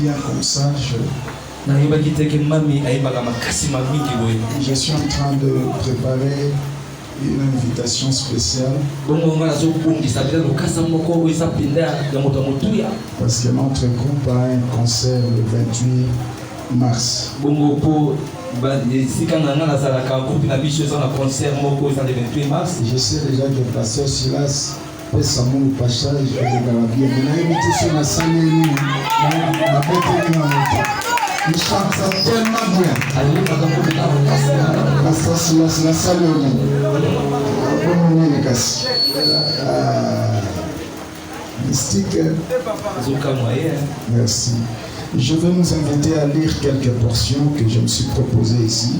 bien comme ça. Je suis en train de préparer une invitation spéciale parce que notre groupe a un concert le 28 mars. Je sais déjà que le pasteur Silas peut s'amuler au passage et le garabien. Mais là, il était sur la salle et il chante tellement bien. Pasteur Silas, la salle mystique. Merci. Je vais nous inviter à lire quelques portions que je me suis proposées ici.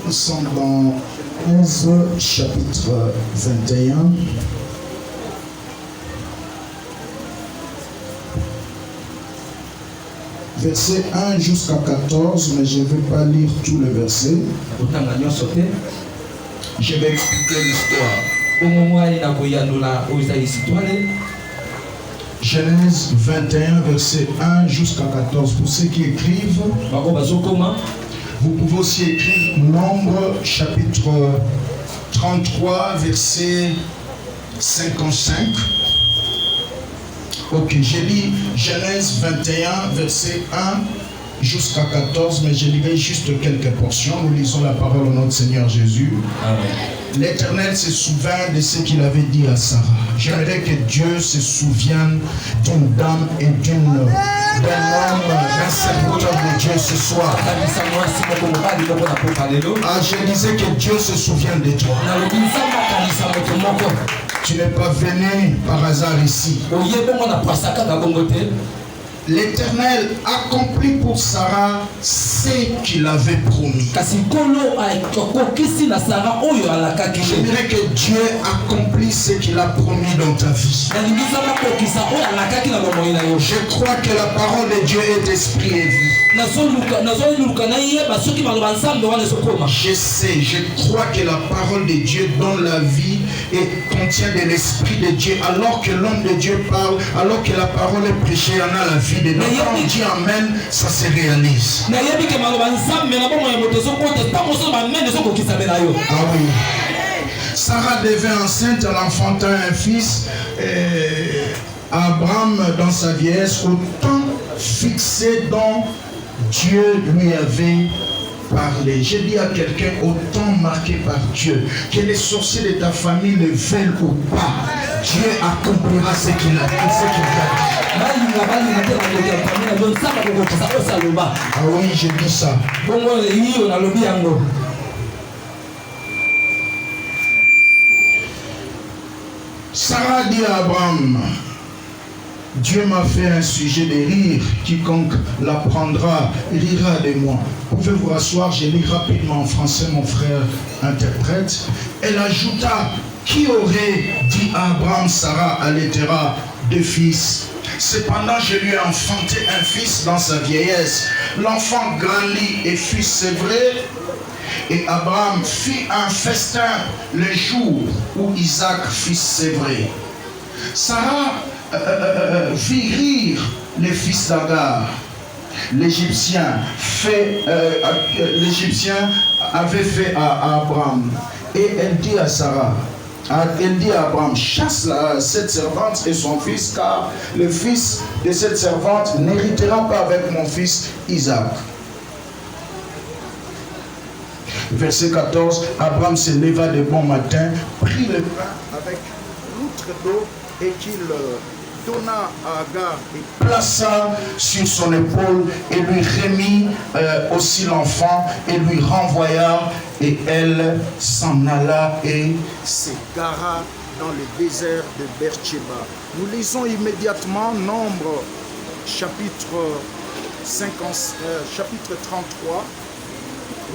Nous sommes dans 11 chapitre 21. Verset 1 jusqu'à 14, mais je ne vais pas lire tout le verset. Je vais expliquer l'histoire. Genèse 21, verset 1 jusqu'à 14. Pour ceux qui écrivent, vous pouvez aussi écrire Nombre, chapitre 33, verset 55. Ok, j'ai lu Genèse 21, verset 1 jusqu'à 14, mais je lirai juste quelques portions. Nous lisons la parole au nom de Seigneur Jésus. Amen. L'Éternel se souvint de ce qu'il avait dit à Sarah. J'aimerais que Dieu se souvienne d'une dame et d'un homme, d'un serviteur de Dieu ce soir. Ah, je disais que Dieu se souvient de toi. Tu n'es pas venu par hasard ici. L'Éternel accomplit pour Sarah ce qu'il avait promis. J'aimerais que Dieu accomplisse ce qu'il a promis dans ta vie. Je crois que la parole de Dieu est esprit et vie. Je sais, je crois que la parole de Dieu donne la vie et contient de l'esprit de Dieu. Alors que l'homme de Dieu parle, alors que la parole est prêchée, on a la vie de Dieu. Quand on dit Amen, ça se réalise. Ah oui. Sarah devint enceinte, elle enfanta un fils. Abraham, dans sa vieillesse, au temps fixé dont Dieu lui avait parlé. J'ai dit à quelqu'un, au temps marqué par Dieu, que les sorciers de ta famille le veulent ou pas, Dieu accomplira ce qu'il a dit. Ah oui, j'ai dit ça. Sarah dit à Abraham, Dieu m'a fait un sujet de rire, quiconque l'apprendra rira de moi. Vous pouvez vous rasseoir, je lis rapidement en français, mon frère interprète. Elle ajouta, qui aurait dit à Abraham, Sarah allaitera 2 fils. Cependant, je lui ai enfanté un fils dans sa vieillesse. L'enfant grandit et fut sévré. Et Abraham fit un festin le jour où Isaac fut sévré. Sarah fit rire les fils d'Agar. L'Égyptien avait fait à Abraham. Et elle dit à Sarah, elle dit à Abraham, chasse cette servante et son fils, car le fils de cette servante n'héritera pas avec mon fils Isaac. Verset 14, Abraham se leva de bon matin, prit le pain avec l'outre d'eau et qu'il donna à Agar et plaça sur son épaule et lui remit aussi l'enfant et lui renvoya et elle s'en alla et s'égara dans le désert de Beersheba. Nous lisons immédiatement Nombre chapitre 33.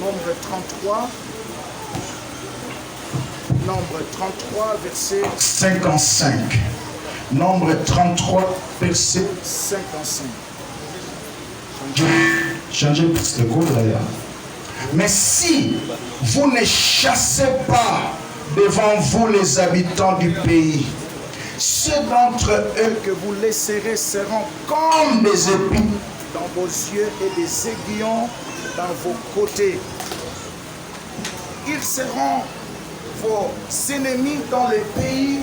Nombre 33. Nombre 33, verset 55. Nombre 33, verset 55. Changez le code d'ailleurs. Mais si vous ne chassez pas devant vous les habitants du pays, Ceux d'entre eux que vous laisserez seront comme des épis dans vos yeux et des aiguillons dans vos côtés. Ils seront vos ennemis dans les pays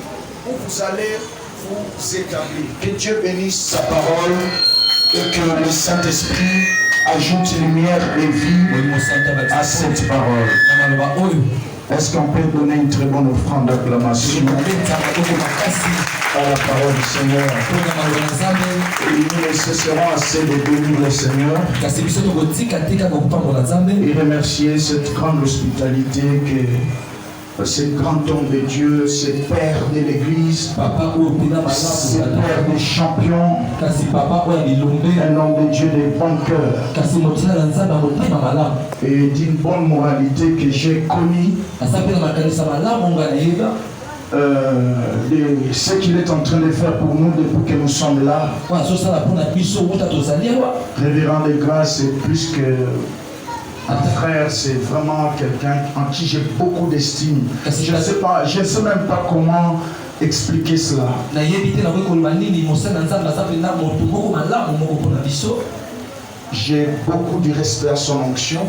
où vous allez vous établir. Que Dieu bénisse sa parole et que le Saint-Esprit ajoute lumière et vie à cette parole. Est-ce qu'on peut donner une très bonne offrande d'acclamation à la parole du Seigneur? Et nous ne cesserons assez de bénir le Seigneur et remercier cette grande hospitalité que ce grand homme de Dieu, ce père de l'église, ce père des champions, un homme de Dieu de bon cœur et d'une bonne moralité que j'ai connue, ce qu'il est en train de faire pour nous depuis que nous sommes là. Révérend de grâce, c'est plus que un frère, c'est vraiment quelqu'un en qui j'ai beaucoup d'estime. Je ne sais même pas comment expliquer cela. J'ai beaucoup de respect à son onction.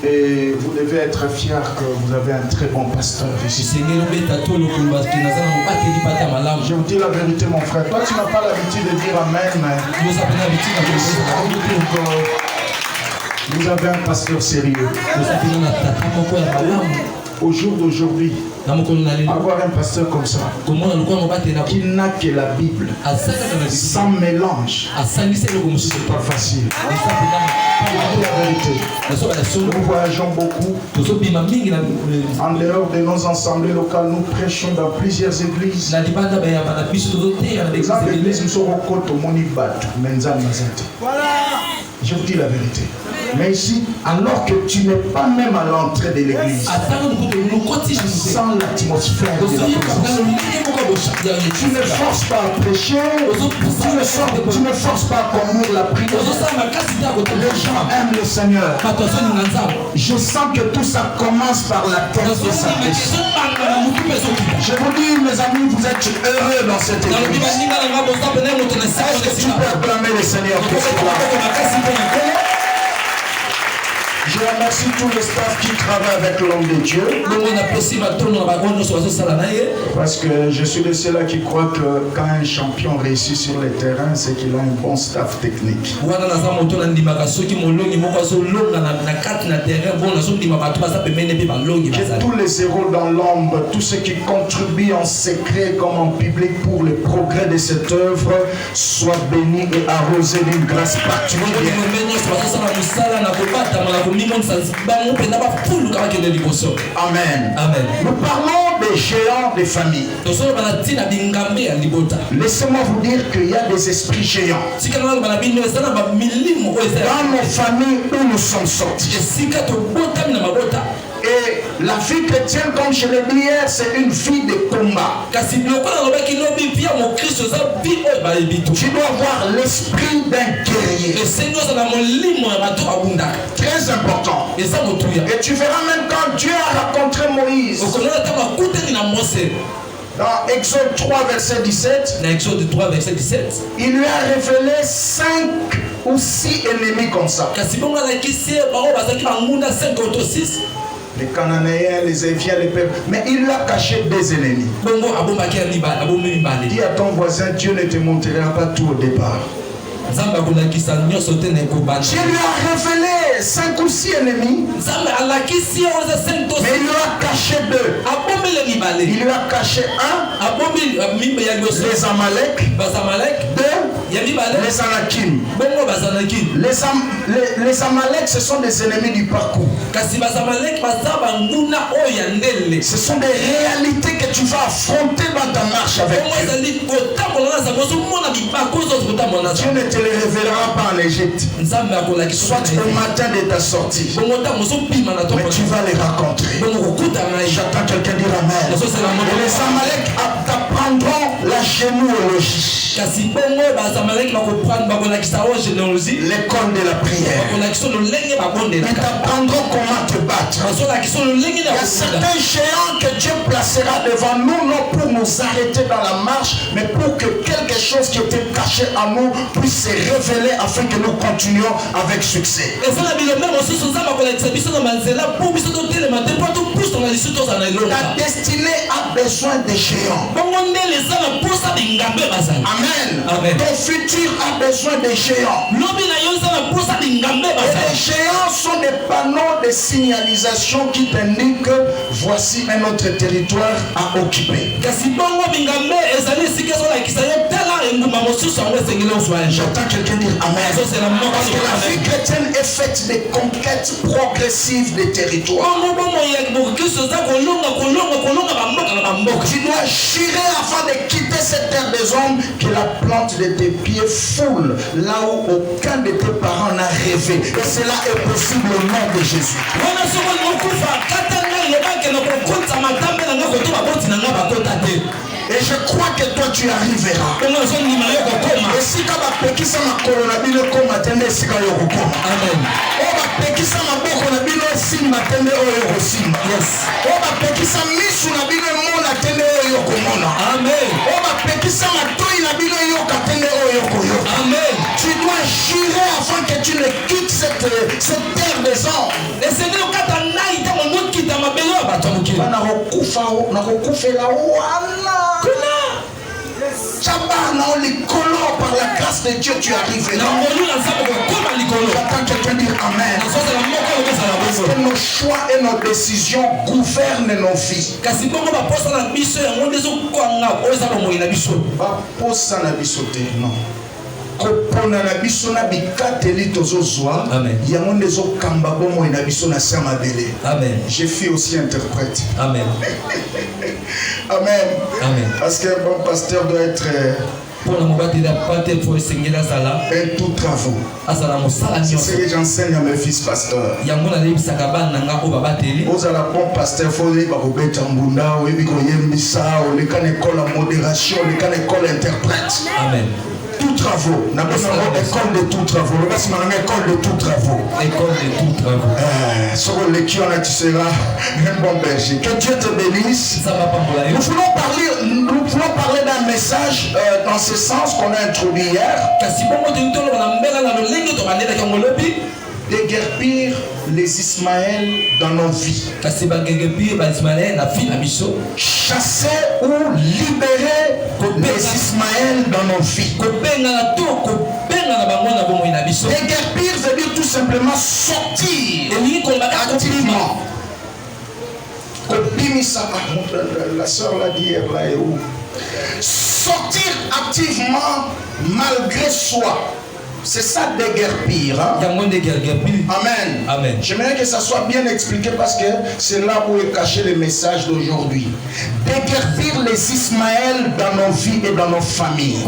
Et vous devez être fiers que vous avez un très bon pasteur ici. Je vous dis la vérité, mon frère. Toi, tu n'as pas l'habitude de dire Amen, mais vous avez un pasteur sérieux. Au jour d'aujourd'hui, avoir un pasteur comme ça, qui n'a que la Bible, sans mélange, c'est pas facile. La vérité. Nous voyageons beaucoup. En dehors de nos assemblées locales, nous prêchons dans plusieurs églises. Dans l'église, nous sommes au côté au Monibat, Menzan Mazate. Voilà. Je vous dis la vérité. Mais ici, alors que tu n'es pas même à l'entrée de l'église, tu sens l'atmosphère de la présence. Tu ne forces pas à prêcher, tu ne forces pas à conduire la prière. Les gens aiment le Seigneur. Je sens que tout ça commence par la tête de sa personne. Je vous dis, mes amis, vous êtes heureux dans cette église. Est-ce que tu peux acclamer le Seigneur pour cela? Je remercie tout le staff qui travaille avec l'homme de Dieu. Parce que je suis de ceux-là qui croient que quand un champion réussit sur le terrain, c'est qu'il a un bon staff technique. Que tous les héros dans l'ombre, tous ceux qui contribuent en secret comme en public pour le progrès de cette œuvre, soient bénis et arrosés d'une grâce particulière. Amen. Amen. Nous parlons des géants des familles. Laissez-moi vous dire qu'il y a des esprits géants dans nos familles où nous sommes sortis. Et la vie chrétienne, comme je l'ai dit hier, c'est une vie de combat. Tu dois avoir l'esprit d'un guerrier. Très important. Et tu verras même quand Dieu a rencontré Moïse. Dans Exode 3, verset 17, il lui a révélé 5 ou 6 ennemis comme ça. Les Cananéens, les Éviens, les peuples. Mais il lui a caché des ennemis. Dis à ton voisin, Dieu ne te montrera pas tout au départ. Dieu lui a révélé 5 ou 6 ennemis. Mais il lui a caché 2. Il lui a caché 1. Les Amalek. 2. Les Anakim. Les Amalek, ce sont des ennemis du parcours. Ce sont des réalités que tu vas affronter dans ta marche avec Dieu. Dieu ne te les révélera pas en Égypte, soit au matin de ta sortie, mais tu vas les rencontrer. J'attends quelqu'un dire Amen. Et les Amalek t'apprendront la généalogie. l'école de la prière. Ils t'apprendront comment te battre. Il y a certains géants que Dieu placera devant nous, non pour nous arrêter dans la marche, mais pour que quelque chose qui était caché à nous puisse se révéler afin que nous continuions avec succès. Ta destinée a besoin de géants. Amen. Ton futur a besoin de géants. Et les géants sont des panneaux de signalisation qui t'indiquent que voici un autre territoire à occuper. J'entends quelqu'un dire Amen. Parce que la vie chrétienne est faite de conquêtes progressives des territoires. Tu dois jurer afin de quitter cette terre des hommes que la plante de tes pieds foule là où aucun de tes parents n'a rêvé. Et cela est possible au nom de Jésus. Et je crois que toi tu arriveras. Et si tu as pekisa ma coronavirus comme attendez si tu as Amen. On va pekisa ma boko na bino si matende oyo simba. Yes. On va pekisa misu na bino mo na tende oyo komona. Amen. On va pekisa ma toi na bino yo katende oyo koyo. Amen. Tu dois jurer afin que tu ne quittes cette terre des hommes. Et c'est le cas d'un naïta mon monde qui t'a ma belle batamuki. Na kokufa la wana. Par la grâce de Dieu, tu arriveras. J'attends quelqu'un dire Amen. Parce que nos choix et nos décisions gouvernent nos vies. Kopona na biso na bikateli tozozwa yango ndezo kamba bomo na biso na sama bele. Amen. Je suis aussi interprète. Amen. Amen. Amen. Parce que bon pasteur doit être un tout travaux. C'est ce que j'enseigne à mes fils pasteurs. Vous allez bon pasteur, il faut aller à Mbunda, ou l'école de modération, l'école interprète. Amen. Tout travaux. Nous avons école de tout travaux. Nous avons école de tout travaux. École de tout travaux. Sur le qui on a tu seras un bon berger. Que Dieu te bénisse. Nous voulons parler d'un message dans ce sens qu'on a introduit hier. Déguerpir les Ismaël dans nos vies. Chasser ou libérer les Ismaël dans nos vies. Déguerpir veut dire tout simplement sortir activement. La soeur l'a dit hier là et où. Sortir activement malgré soi. C'est ça déguerpir. Hein? Amen. Amen. J'aimerais que ça soit bien expliqué parce que c'est là où est caché le message d'aujourd'hui. Déguerpir les Ismaël dans nos vies et dans nos familles.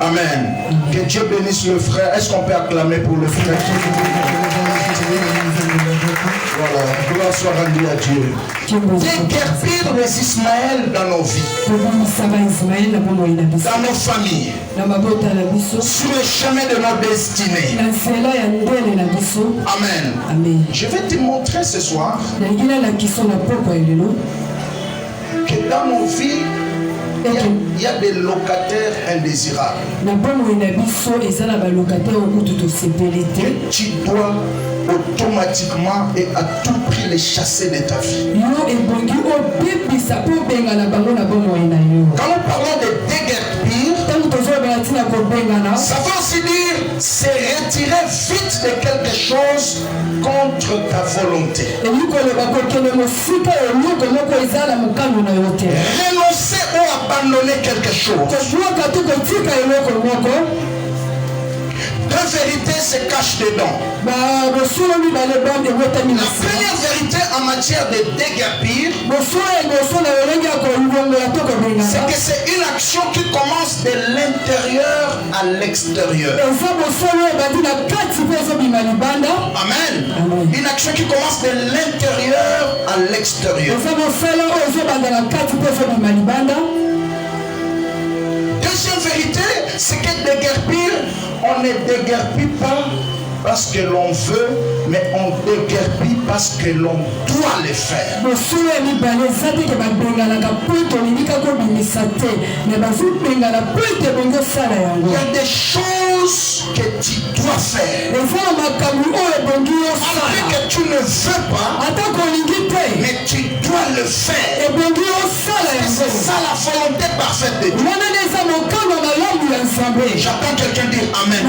Amen. Que Dieu bénisse le frère. Est-ce qu'on peut acclamer pour le frère? Voilà, gloire soit rendue à Dieu. Déguerpir les Ismaël dans nos vies, dans nos familles, sur le chemin de nos destinées. Amen. Amen. Je vais te montrer ce soir que dans nos vies, il y a des locataires indésirables. Tu dois automatiquement et à tout prix les chasser de ta vie. Quand nous parlons de déguerpir, ça veut aussi dire se retirer vite de quelque chose contre ta volonté. Renoncer ou abandonner quelque chose. Deux vérités se cachent dedans. La première vérité en matière de déguerpir, c'est que c'est une action qui commence de l'intérieur à à l'extérieur. Amen. Une action qui commence de l'intérieur à l'extérieur. Deuxième vérité, c'est que déguerpir, on ne déguerpit pas parce que l'on veut, mais on déguerpit parce que l'on doit le faire. Il y a des choses que tu dois faire. Malgré que tu ne veux pas, mais tu dois le faire. C'est ça la volonté parfaite de Dieu. J'attends quelqu'un dire Amen.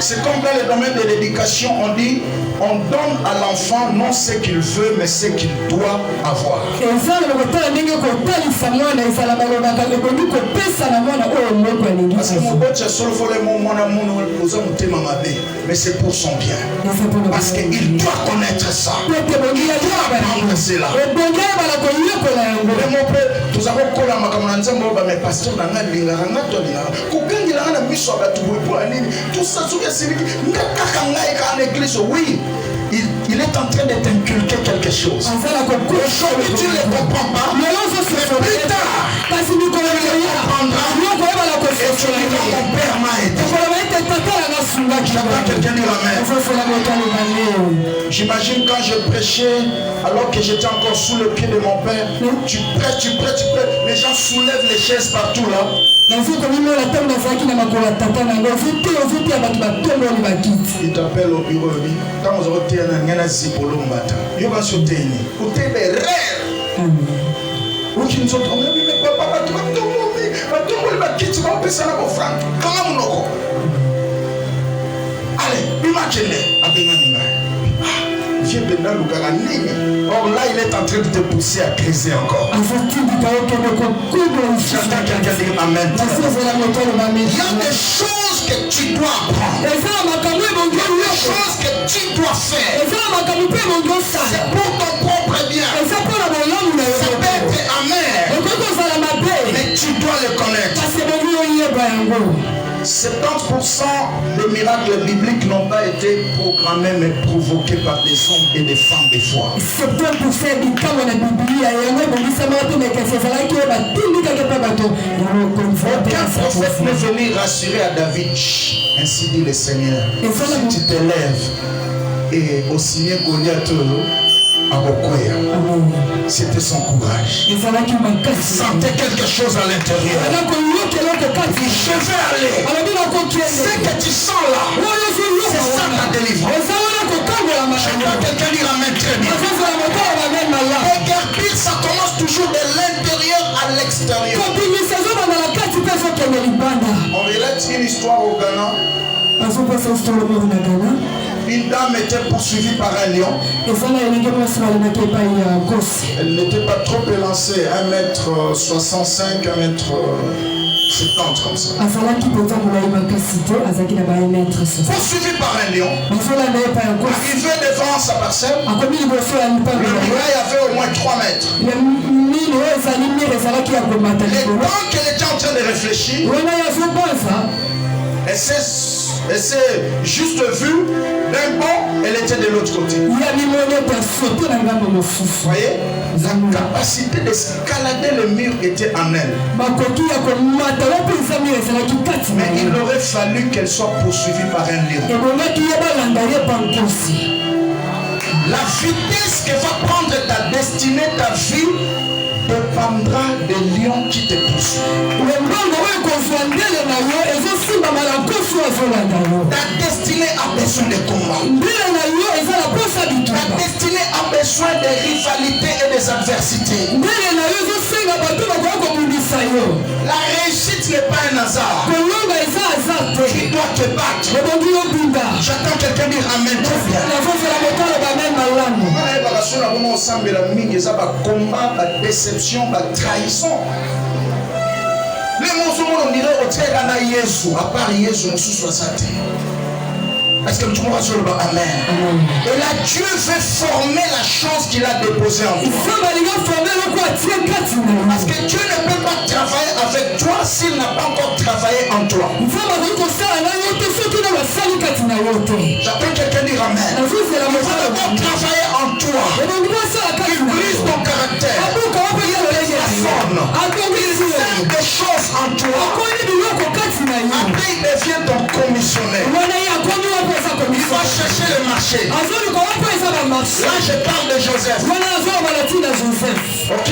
C'est comme dans le domaine de l'éducation, on dit, on donne à l'enfant non ce qu'il veut, mais ce qu'il doit avoir. Parce que mon pote, mais c'est pour son bien. Parce qu'il doit connaître ça. Il doit apprendre cela. Nous avons mais pasteur, tout ça, oui, il est en train de t'inculquer quelque chose. Aujourd'hui, tu ne le comprends pas, mais plus tard, tu le comprendras et tu diras mon père m'a aidé. J'attends quelqu'un dire Amen. J'imagine quand je prêchais, alors que j'étais encore sous le pied de mon père, tu prêches, les gens soulèvent les chaises partout là. Il t'appelle au bureau, quand vous aurez été un zipolo matin, il va se tenir. Vous êtes des rêves. Vous qui nous entendez, mais papa, tu vas tomber, tu vas passer la offrande. Comment vous n'avez? Allez, imaginez. Or là, il est en train de te pousser à criser encore. J'entends quelqu'un dire Amen. Il y a des choses que tu dois apprendre. Il y a des choses que tu dois faire. C'est pour ton propre bien. Ça peut être amer, mais tu dois le connaître. 70% des miracles bibliques n'ont pas été programmés mais provoqués par des hommes et des femmes des fois. 70% aucun prophète n'est venu rassurer à David. Ainsi dit le Seigneur. Si tu t'élèves et au signer Goliath à Bokoya, c'était son courage. Il sentait quelque chose à l'intérieur. Je vais aller. Ce que tu sens là, c'est ça ta délivrance. J'entends quelqu'un dire Amen très bien. Déguerpir, ça commence toujours de l'intérieur à l'extérieur. On relate une histoire au Ghana. Une dame était poursuivie par un lion. Elle n'était pas trop élancée, 1m65, 1m70 comme ça. Poursuivie par un lion. Arrivé devant sa parcelle, le muraille avait au moins 3 mètres. Le temps qu'elle était en train de réfléchir, elle s'est juste vue d'un bord, elle était de l'autre côté. Vous voyez, la capacité d'escalader le mur était en elle. Mais il aurait fallu qu'elle soit poursuivie par un lion. La vitesse que va prendre ta destinée, ta vie, dépendra des lions qui te poursuivent. Ta destinée a besoin de combat. Ta destinée a besoin de rivalités et des adversités. La réussite n'est pas un hasard. Tu dois te battre. J'attends quelqu'un dire Amen. Combat, déception, trahison. Les musulmans on dirait au Tchèque à part Jésus, nous sommes 60. Est-ce que tu m'as sur le bas? Amen. Et là, Dieu veut former la chose qu'il a déposée en toi. Parce que Dieu ne peut pas travailler avec toi s'il n'a pas encore travaillé en toi. J'appelle quelqu'un dire Amen. Il faut d'abord travailler en toi. Il brise ton caractère. Il forme des choses en toi. Après, il devient ton commissionnaire. Il va chercher le marché. Là, je parle de Joseph. Ok?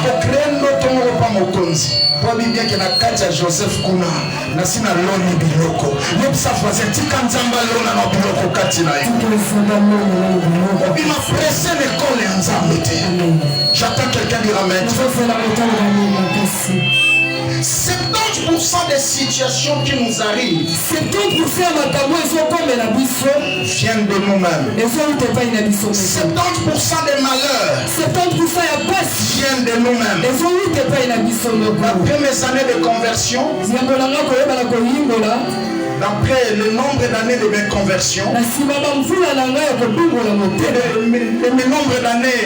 Après, notre repas mokonzi. Pour bien que na kati ya Joseph kuna na sina loni biloko. Même ça faisait tika nzamba lona na biloko kati na yo. Il m'a pressé l'école en nzambe te. J'attends quelqu'un dire amen. 70% des situations qui nous arrivent viennent de nous-mêmes. 70% des malheurs viennent de nous-mêmes. Après mes années de conversion, d'après le nombre d'années de mes conversions, le nombre d'années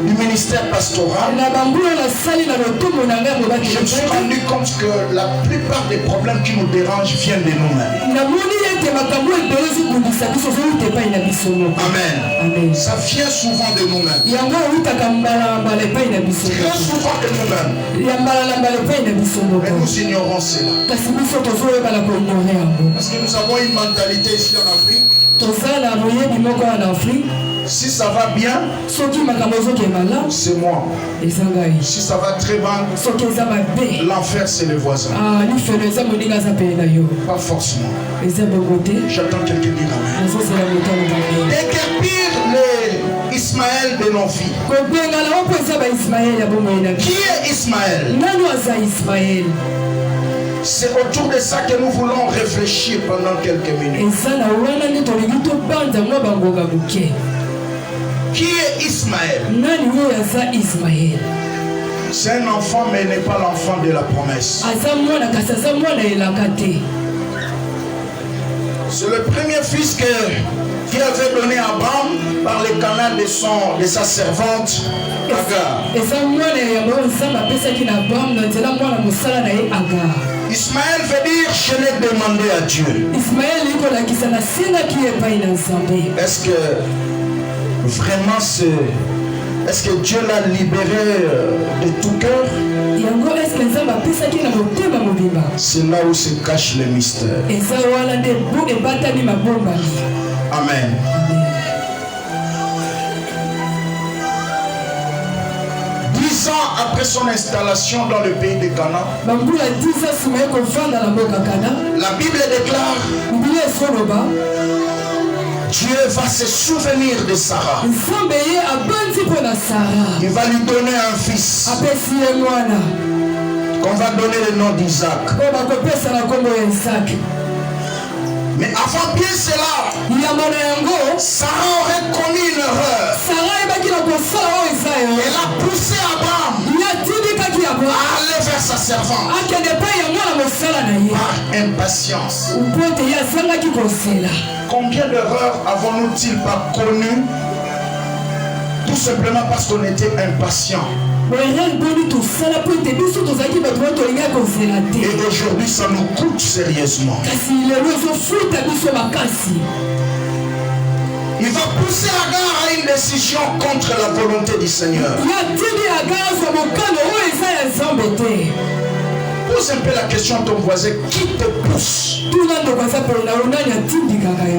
du ministère pastoral, je me suis rendu compte que la plupart des problèmes qui nous dérangent viennent de nous-mêmes. Amen. Ça vient souvent de nous-mêmes. Très souvent de nous-mêmes. Mais nous ignorons cela. Parce que nous avons une mentalité ici en Afrique. Si ça va bien, c'est moi. Si ça va très mal, l'enfer c'est le voisin. Pas forcément. J'attends quelqu'un dire amen. Déguerpir les Ismaël de nos vies. Qui est Ismaël? C'est autour de ça que nous voulons réfléchir pendant quelques minutes. Qui est Ismaël? C'est un enfant, mais il n'est pas l'enfant de la promesse. C'est le premier fils qui avait donné à Abraham par le canal de sa servante Agar. Ismaël veut dire je l'ai demandé à Dieu. Est-ce que vraiment est-ce que Dieu l'a libéré de tout cœur? C'est là où se cache le mystère. Amen. 10 ans après son installation dans le pays de Canaan, la Bible déclare Dieu va se souvenir de Sarah. Il va lui donner un fils qu'on va donner le nom d'Isaac. Mais avant bien cela, Sarah aurait commis une erreur. Elle a poussé Abraham à aller vers sa servante par impatience. Combien d'erreurs avons-nous-ils pas connues tout simplement parce qu'on était impatients? Et aujourd'hui, ça nous coûte sérieusement. Il va pousser Agar à une décision contre la volonté du Seigneur. Pose un peu la question à ton voisin, qui te pousse?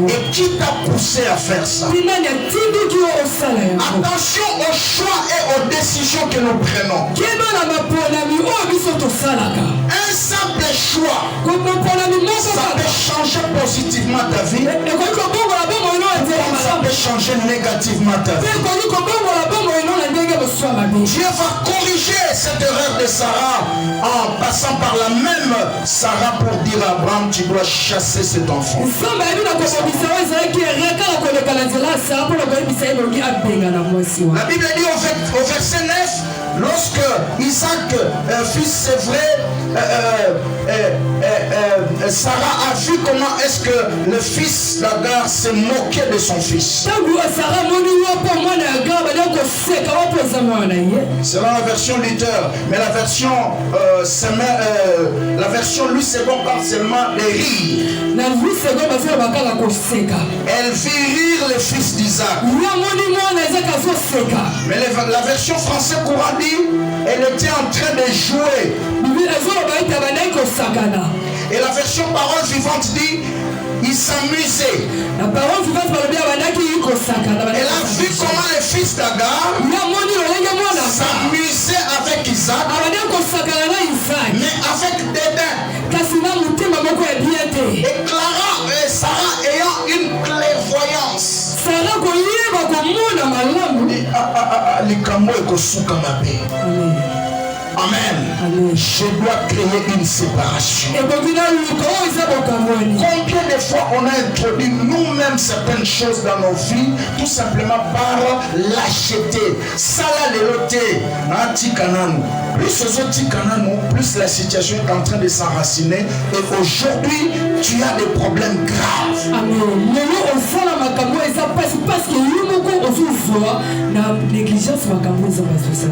Et qui t'a poussé à faire ça? Attention aux choix et aux décisions que nous prenons. Un simple choix, ça peut changer positivement ta vie, ça peut changer négativement ta vie. Dieu va corriger cette erreur de Sarah en passant par la même Sarah pour dire à Abraham, tu dois chasser cet enfant. La Bible dit au verset 9, lorsque Isaac fils, c'est vrai, Sarah a vu comment est-ce que le fils d'Agar s'est moqué de son fils. C'est dans la version Luther, mais la version Louis II parle seulement de rire. Elle fit rire le fils d'Isaac. Mais la version française courant dit, elle était en train de jouer. Et la version parole vivante dit, il s'amusait. Elle a vu comment le fils d'Agar s'amusait avec Isaac, mais avec dédain. Et Clara et Sarah ayant une clairvoyance. Amen. Je dois créer une séparation. Combien de fois on a introduit nous-mêmes certaines choses dans nos vies, tout simplement par lâcheté. Plus la situation est en train de s'enraciner. Et aujourd'hui, tu as des problèmes graves. Amen.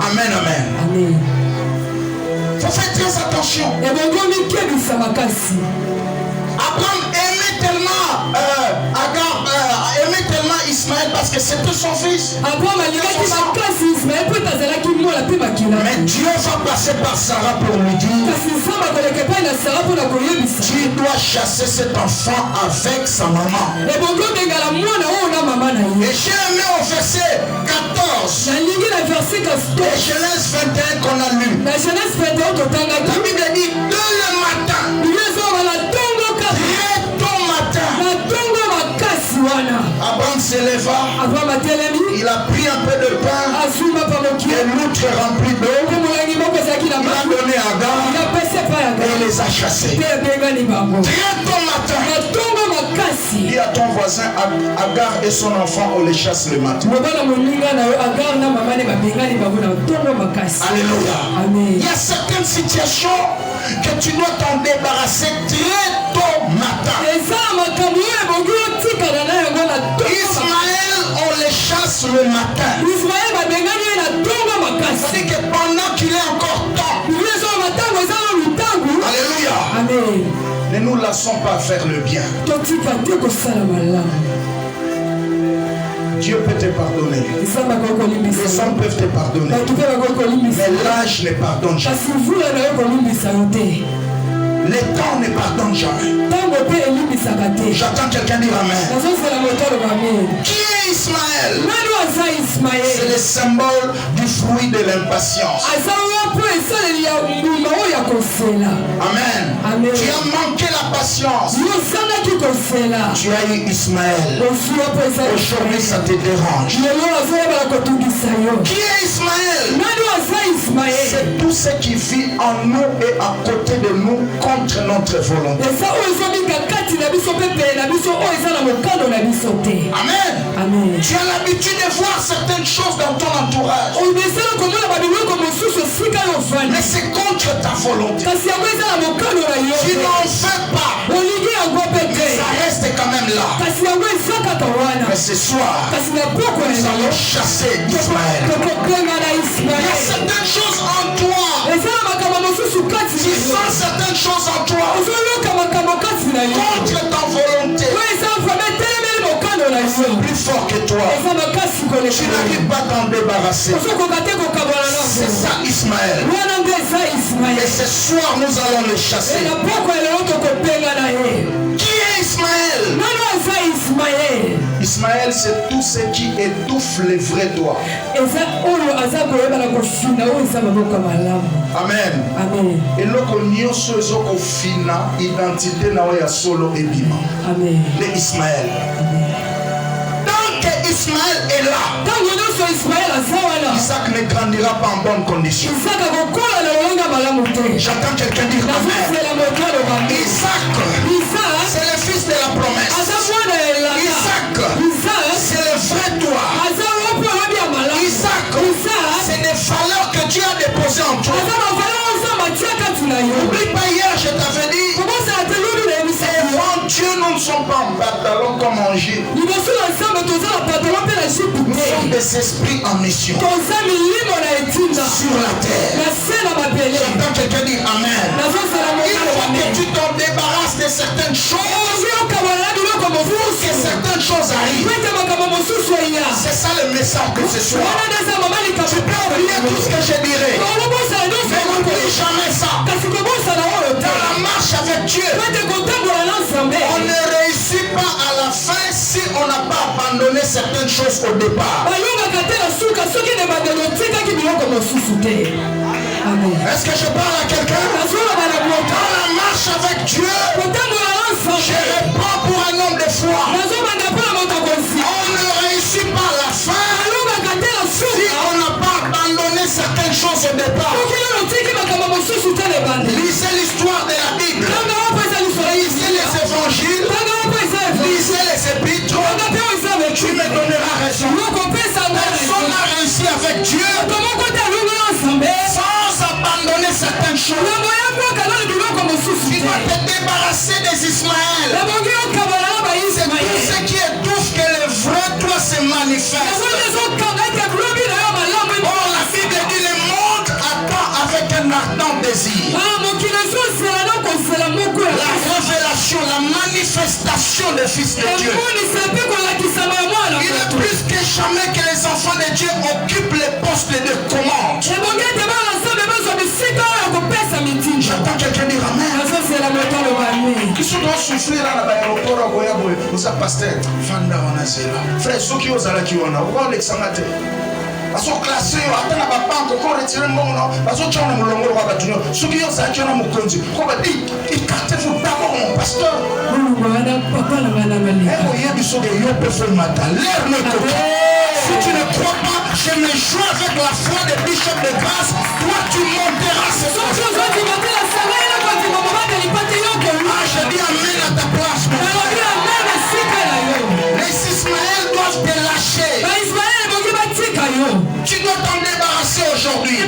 Amen, amen. Amen. Faut faire très attention. Abraham aimait tellement aimait tellement Ismaël parce que c'était son fils. Mais Dieu va passer par Sarah pour lui dire, tu dois chasser cet enfant avec sa maman. Et j'ai aimé au verset 14 et Genèse 21 qu'on a lu. La Bible dit dès le matin, Abraham s'éleva, il a pris un peu de pain et l'outre rempli d'eau, il a donné à Agar et il les a chassés. Très tôt matin, dis à ton voisin, Agar et son enfant, on les chasse le matin. Alléluia. Il y a certaines situations que tu dois t'en débarrasser très tôt matin. Ismaël, on les chasse le matin. C'est-à-dire que pendant qu'il est encore temps. Alléluia. Amen. Ne nous laissons pas faire le bien. Dieu peut te pardonner. Les hommes peuvent te pardonner. Mais l'âge ne pardonne jamais. Le temps ne pardonne jamais. J'attends quelqu'un dire Amen. Qui est Ismaël? C'est le symbole du fruit de l'impatience. Amen. Tu as manqué la patience. Tu as eu Ismaël. Aujourd'hui ça te dérange. Qui est Ismaël? C'est tout ce qui vit en nous et à côté de nous contre notre volonté. Amen. Amen. Tu as l'habitude de voir certaines choses dans ton entourage. Mais c'est contre ta volonté. Tu n'en fais pas. Mais ça reste quand même là. Mais ce soir, nous allons chasser Ismaël. Il y a certaines choses en toi. Tu sens certaines choses en toi contre ta volonté. C'est plus fort que toi. Tu n'arrives pas à t'en débarrasser. C'est ça Ismaël. Et ce soir nous allons le chasser. Qui est Ismaël? Ismaël, c'est tout ce qui étouffe les vrais doigts. Amen. Et loko nyonso ezoko fina identité na ya solo ebima. Amen. Le Ismaël. Tant que Ismaël est là, Isaac ne grandira pas en bonne condition. J'attends quelqu'un dire Amen. Isaac, c'est le fils de la promesse. Isaac, c'est le vrai toi. Isaac, c'est des valeurs que Dieu a déposées en toi. N'oublie pas, hier je t'avais dit, devant Dieu nous ne sommes pas en pantalon comme en Gilles. Nous sommes des esprits en mission sur la terre. J'entends quelqu'un dire Amen. Il faut que tu t'en débarrasses de certaines choses, que certaines choses arrivent. C'est ça le message de ce soir. Tu peux oublier tout ce que je dirais, mais n'oublie jamais ça. Dans la marche avec Dieu, on ne réussit pas à la fin si on n'a pas abandonné certaines choses au départ. Est-ce que je parle à quelqu'un? Dans la marche avec Dieu, je réponds pour un homme de foi. On ne réussit pas à la fin si on n'a pas abandonné certaines choses au départ. Lisez l'histoire de la Bible, lisez les évangiles, lisez les épîtres, tu me donneras raison. Personne n'a réussi avec Dieu sans abandonner certaines choses. Tu dois te débarrasser des Ismaël. C'est tout ce qui étouffe que le vrai toi se manifeste. Oh, la Bible dit le monde attend avec un ardent désir la révélation, la manifestation des fils de Dieu. Il est plus que jamais que les enfants de Dieu occupent les postes de commande. J'entends quelqu'un dire Amen. Qui sont doit souffrir à l'aéroport aux pasteur Fanda Wanazela. Frère, ceux qui osent aller qui ont Alexandre. Parce que classé, attends la banque, encore retirer mon nom. Parce que tu as un moulongo à Batunio. Ceux qui osent aller qui ont un moukonzi. Comme dit, écartez-vous d'abord mon pasteur. Si tu ne crois pas, je me joins avec la foi des bishops de grâce. Toi, tu monteras ce soir. Je dis Amen à ta place. Les Ismaël doivent te lâcher. Tu dois t'en débarrasser aujourd'hui.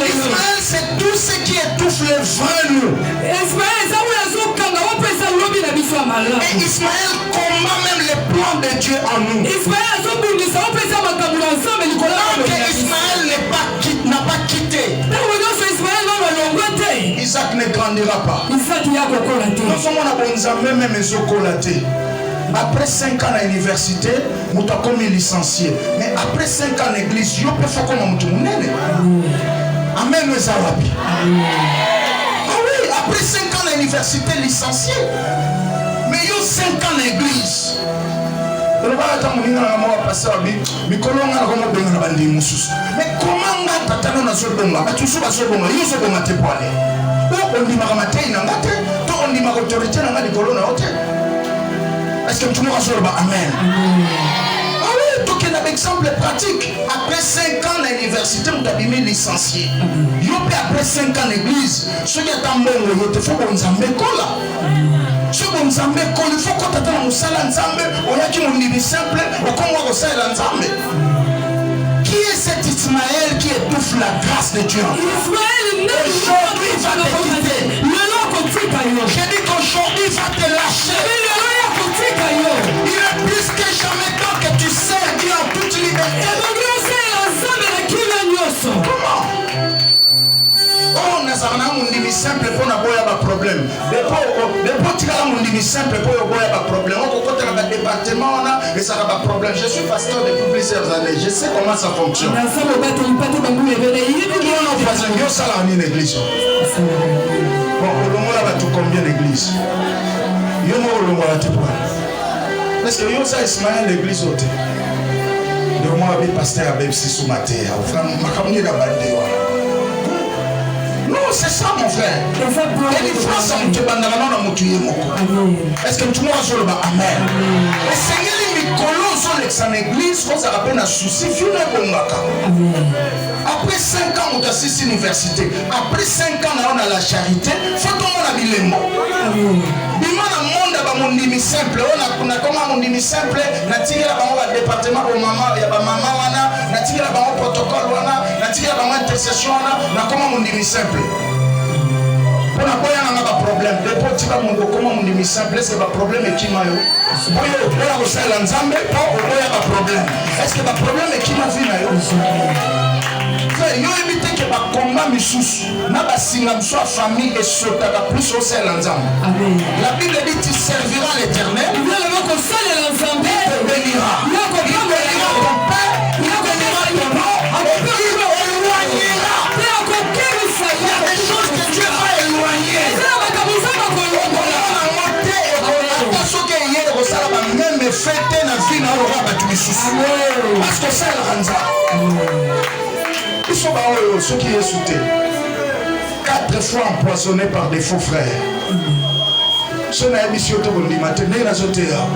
Ismaël, c'est tout ce qui étouffe le vrai nous. Et Ismaël combat même les plans de Dieu en nous. Donc Ismaël n'a pas quitté. Isaac ne grandira pas. Nous sommes même après 5 ans à l'université, nous avons commis licencié. Mais après 5 ans à l'église, je peux faire comme un Amen. Amen. Ah oui, après 5 ans à l'université, licencié. Mais il y a 5 ans à l'église. Mais comment est-ce que tu m'as dit Amen? Ah oui, donc il y a un exemple pratique. Après 5 ans à l'université, nous avons mis licencié. Après 5 ans à l'église, ceux qui ont un bon, il faut qu'on s'en mécolle. Ceux qui ont un mécolle, il faut qu'on t'attende au salon ensemble. On a qui ont dit simple, au Congo au salon ensemble. Qui est cet Ismaël qui étouffe la grâce de Dieu? Aujourd'hui, va te quitter. J'ai dit qu'aujourd'hui, va te lâcher. Il est plus que jamais temps que tu sers Dieu en toute liberté. Comment? Oh, nous avons un simple pour nous avoir un problème. Depuis tu as un simple pour nous avoir un problème. On a un département, et ça a un problème. Je suis pasteur depuis plusieurs années. Je sais comment ça fonctionne. Nous avons une église. Bon, on a tout combien d'églises? Est-ce que vous avez Ismaël l'église ôtée? De moi, je suis pasteur à Bébsi sous ma terre. Non, c'est ça, mon frère. Est-ce que tu m'as dit Amen? Le Seigneur est Mikolo sur l'église, on s'appelle un souci. Après 5 ans, on a 6 université. Après 5 ans, on a la charité. Faut qu'on a bilembo. Bimana monde ba mondimi simple. On a comment mondimi simple. Na tigela ba au département au maman, ya ba maman wana. Na tigela ba au protocole wana. Na tigela ba intercession wana. Na comment mondimi simple. On a pas un problème. Les petits va mon comment on dit simple, c'est pas problème et qui m'a eu. Boyo, boya ko sala nzambe, pas boya pas problème. Est-ce que pas problème et qui m'a vu na yo? Yo éviter que ba combat misusu, na ba singa mso famille et sota ka plus au sala nzambe. Amen. La Bible dit tu serviras l'Éternel. Il va ko sala nzambe te bénira. Il va ko bénira ton père, il va bénira ton nom, avec lui il va éloignera. Il va ko kérisa, il y a des choses que Dieu va éloigner. Même fête na vie na ora ba tumisusu parce que ça la ranza ils sont ba ceux qui est souté 4 fois empoisonnés par des faux frères ce na émission to bondi matin na zote ya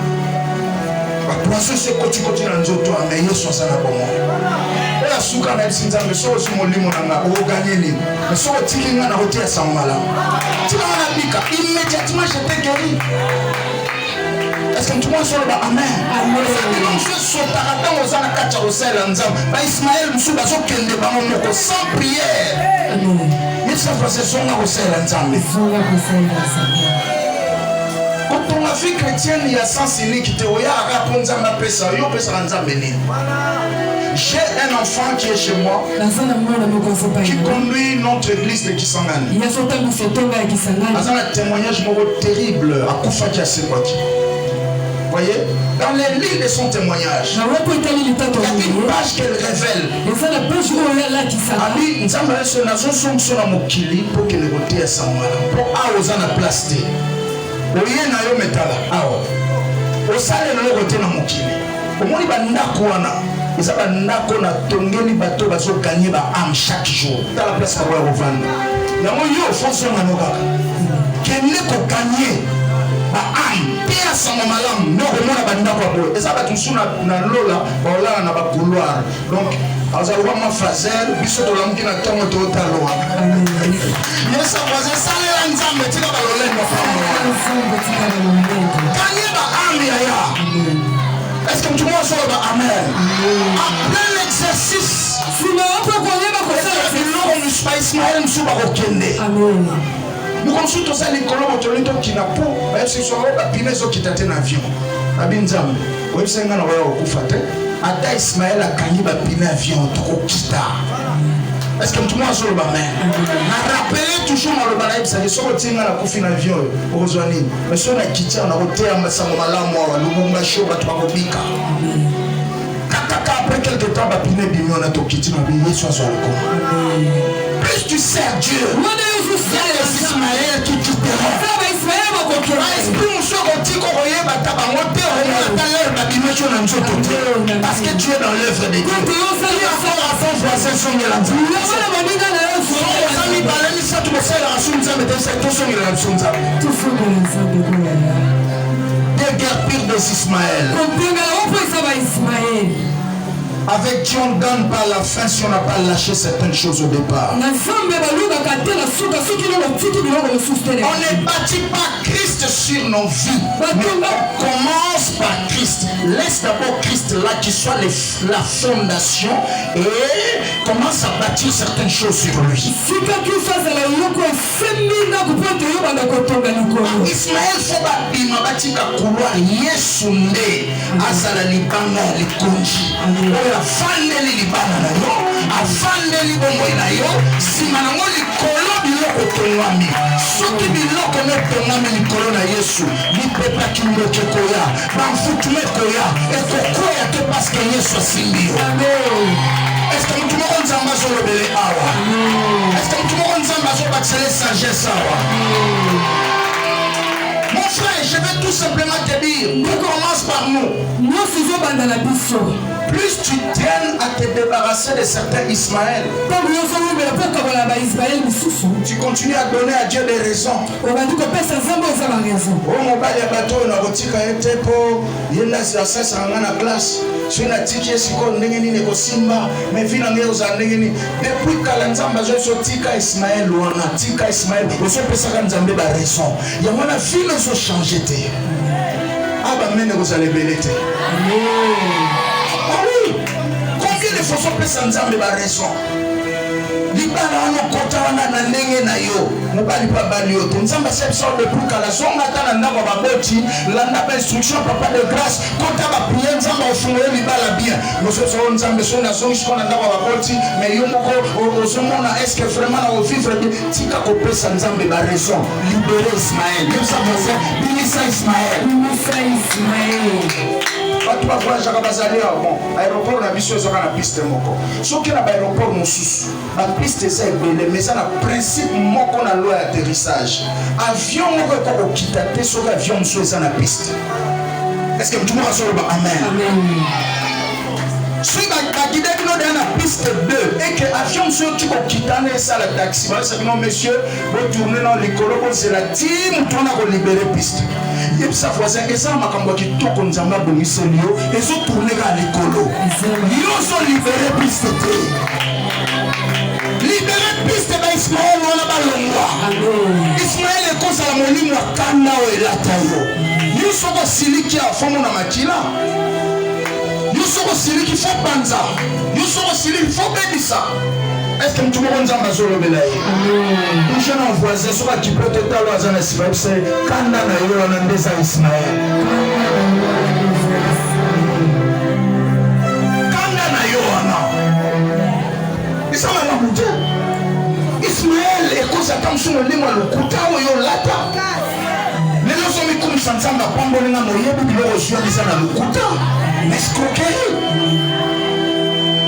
ba poisson c'est côté na nzoto mais yeso ça na bomo la suka na sinza mais so so molimo na o gagner ni mais so tiki nga na hotel sans mala tu vas na bika immédiatement j'étais guéri. Est-ce que tu vois sur le bas? Amen. Amen. Ismaël Moussou Bazo Kende Bamoko sans prière. Amen. Il s'est passé son arrosel ensemble. Quand ton vie chrétienne, il y a sens unique. J'ai un enfant qui est chez moi qui conduit notre église de Kisangani. Il y a un témoignage terrible à Koufa Kiasekwaki. Voyez, dans les lignes de son témoignage, il y a une page qu'elle révèle. Ali, nous avons reçu la zone sur la mokili pour que les côtés à Samara, pour avoir la place. Oye na yo metala, awa. Osale le côté na mokili. Omoni ba ndakwana, ezaba ndako na tongeli bato bazo gagner ba âme chaque jour. Dans la place kwa rovanda. Na mo yo fonso na nokaka. Kenne ko gagner ba âme. Donc, alors ma fazer biso to lamki na tongo to talo yesa fazer sale la nzambe tika balolendo kanye ba ami ya est-ce que tu vois ça ba amen après l'exercice si na opo ko yeba ko sala no ko Ismaël msuba ko kende amen. Nous consultons ça les colons autorisés qui n'a pas, même si sont là, puis les autres qui t'attendent en avion. Abinzam, oui c'est un gars au Koufate. Ada Ismaël a gagné ba pine avion trop kita. Est-ce que tout le monde sur le bas main? Rappelez toujours dans le balaïb ça, les autres tiennent la coufine avion au Roswani. Mais si on a quitté, on a roté à Massamala moi, le Bunga show à Twabobika. Après quelques temps, ba pine bimon a tokiti na biye soit sur le corps. Plus tu sers Dieu. Ismaël qui quittera. Parce que tu es dans l'œuvre de Dieu. Déguerpir de Ismaël. Avec Dieu, on ne gagne pas la fin si on n'a pas lâché certaines choses au départ. On ne bâtit pas Christ sur nos vies. Mais on commence par Christ. Laisse d'abord Christ là qui soit la fondation et commence à bâtir certaines choses sur lui. Ismaël faut bâtir la couloir Yesunde Azala Libanga Likonji. Afandeli libana na yo, afandeli bomoi na yo, simana ngo likolo biloko tongami. Soki biloko ne tongami likolo na Yesu, lipepa kimboke koya, bamfutume koya, ekokoya te parce que Yesu asimbi yo. Est-ce que tout le monde s'en va sur le bébé awa? Est-ce que tout le monde s'en va sur la sagesse awa? Mon frère, je vais tout simplement te dire, nous commence par nous. Plus tu traînes à te débarrasser de certains Ismaël, tu continues à donner à Dieu des raisons. Oh mon bail à bateau, on a retiré un tempo, il y a une classe. soki natiki sikoyo ndenge nini ekosimba me vi na ngai ozala ndenge nini depuis kala nzambe azoyeso tika Ismael wana tika Ismael ozopesaka nzambe baraison yango wana vi ezochange te abamene kozala ebele te combien de fois ozopesa nzambe baraison libala wana okota wana na ndenge na yo mobali mpe abali yo te nzambe asepesa yo depuis kala zonga ata na ndako baboti landa bainstruction papa de grâce kota baprie nzambe ofungole libala bien nosopesa yo nzambe so nazongi siko na ndako baboti mais yo moko ozomona est-ce que vraiment na ovivre bien tika kopesa nzambe baraison libere Ismael bimisa Ismael bato bavoyagaka bazali bon aéroport na biso ezaka na piste moko soki na baéroport mosusu bapiste eza ebele mais eza na principe moko na loi ya atterrissage avion moko ekoki kokita te soki avion mosusu eza na piste est-ce que mutu moko azoloba amen soki bakide bino deya na piste 2 et que avion mosusu oti kokita na esala taxi balesa bino monsieur botourne na likolo kozela ti mutu wana kolibere piste yebisa voisin eza makambo ya kitoko nzambe abongiseli yo ezotourne kaka likolo yo ozolibere piste te libere piste ba Ismael wana balongwa Ismael ekozala molimo akanda oyo elata yo soko osiliki afomo na makila yo soko osiliki fo banza yo soko osiliki fo bebisa. Est-ce que tu me nzamba zolobela ye je n'envoie so ba kipote talo azana sifa c'est kanda na yo na ndeza Ismael kanda na yo na isama na muje Ismael ekoza kamsuno limo lokuta oyo lata lelo so mi kum sanzamba pambo ninga moyebi biloko sio bisana lokuta escroquerie.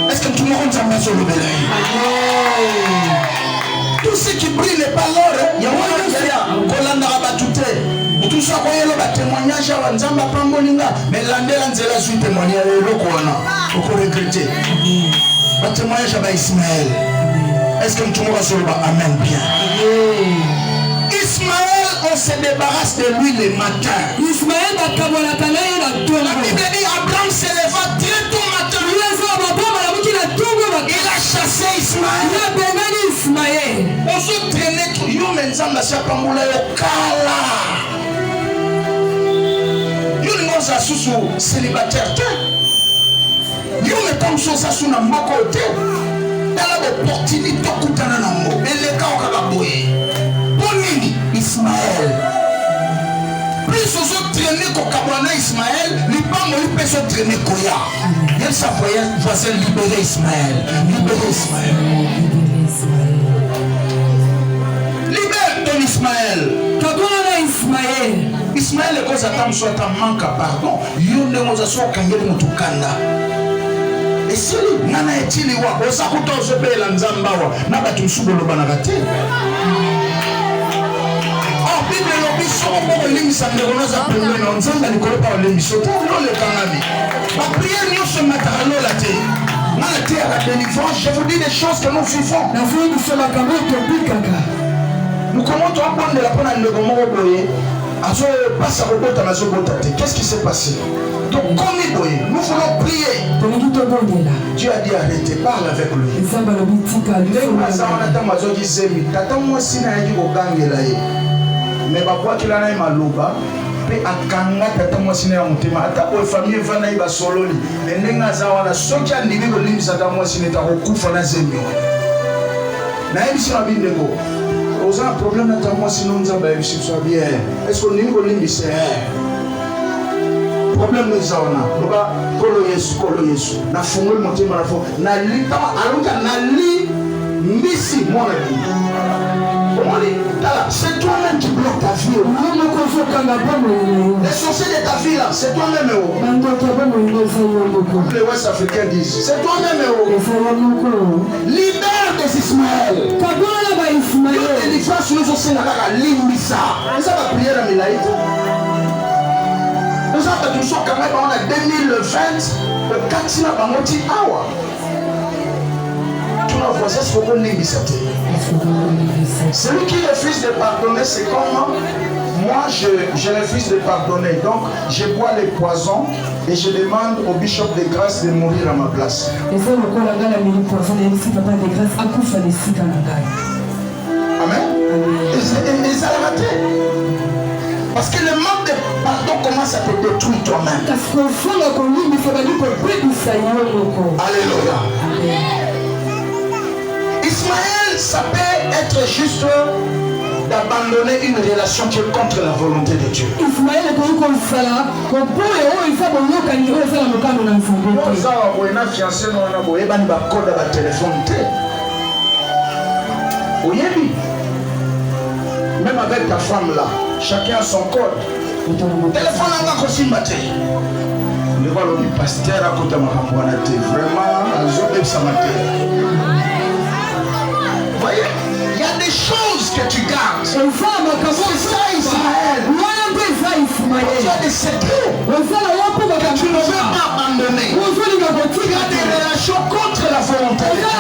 Est-ce que tout le monde s'en met sur le belay? Tout ce qui brille n'est pas l'or. Il y a un tout ça, il témoignage à Nzamba Pambolinga, mais l'andela nzela suite témoignage à Lokwana. Il faut regretter. Un témoignage à Ismaël. Est-ce que tout le monde se bat? Amen bien. Ismaël, on se débarrasse de lui le matin. Ismaël, la Bible dit Abraham se leva très tôt matin. Il a chassé Ismaël. On se traînait tout. Yo menzamba sa pambola yo kala. Yo ngoza susu célibataire te. Yo metam so sa suna moko te. Dala opportunité kutana na mo. Eleka okaka boye. Bonini Ismaël. Plus on se traîner ko kabwana Ismaël, li pas mo li peut se traîner koya. Il sa voisin libérer Ismaël. Libérer Ismaël. Libère ton Ismaël. Kabwana Ismaël. Ismaël est cause attend soit ta manque pardon. Yo ne moza so kangeli mutukanda. Et si nana etili wa osakuto zobe la nzamba wa na batu msubolo banakate. Bible lobi soko ko limisa ndeko za pembe na nzamba likolo pa limisa to le kangami. Ma prière nous se matériau la te. Na la terre à délivrance, je vous dis des choses que nous vivons. Na vie nous sommes comme topikaka. Nous commençons à prendre la pona ndeko moko boye. Azo passe à robota na zobota te. Qu'est-ce qui s'est passé? Donc comme boye, nous voulons prier. Dieu a dit arrêtez, parle avec lui. Nzamba lobi tika ndeko azana ta mazo disemi. Tata moi sina yaji kokangela ye. Mais bakwa kilana maloba pe akanga tata mwasi na mutema ata ko famille vana iba sololi nenga zawana soki andimi ko limisa tata mwasi ne ta kokufa na zemyo na ebisi na bindeko oza problème na tata mwasi no nzamba ebisi so bien est-ce que ningo limisa problème no zawana loba kolo yesu na fungwe mutema na fo na lita alunga na li mbisi mwana c'est toi-même qui bloque ta vie. L'essentiel de ta vie là, c'est toi-même. Les Ouest Africains disent, c'est toi-même. Libère des Ismaël. Yo délivrance nous aussi n'a pas limisa. Ça va prier la Milaïte. Nous avons toujours quand même en 2020 le 4 na bamoti awa. ton voisin, c'est pour une celui qui refuse de pardonner, c'est comme moi, je refuse de pardonner. Donc, je bois les poisons et je demande au bishop de grâce de mourir à ma place. Amen. Et ça l'a raté. Parce que le manque de pardon commence à te détruire toi-même. Alléluia. Ismaël, ça peut être juste d'abandonner une relation qui est contre la volonté de Dieu. Ismaël est comme ça là. Même avec ta femme là, chacun a son code. Téléphone à ma cousine Maté. Le voilà du pasteur à côté de ma campagne. Vraiment, je vais ça mater. Vous voyez, il y a des choses que tu gardes. C'est ça Ismaël. Tu as des secrets que tu ne veux pas abandonner. Tu as des relations contre la volonté de Dieu.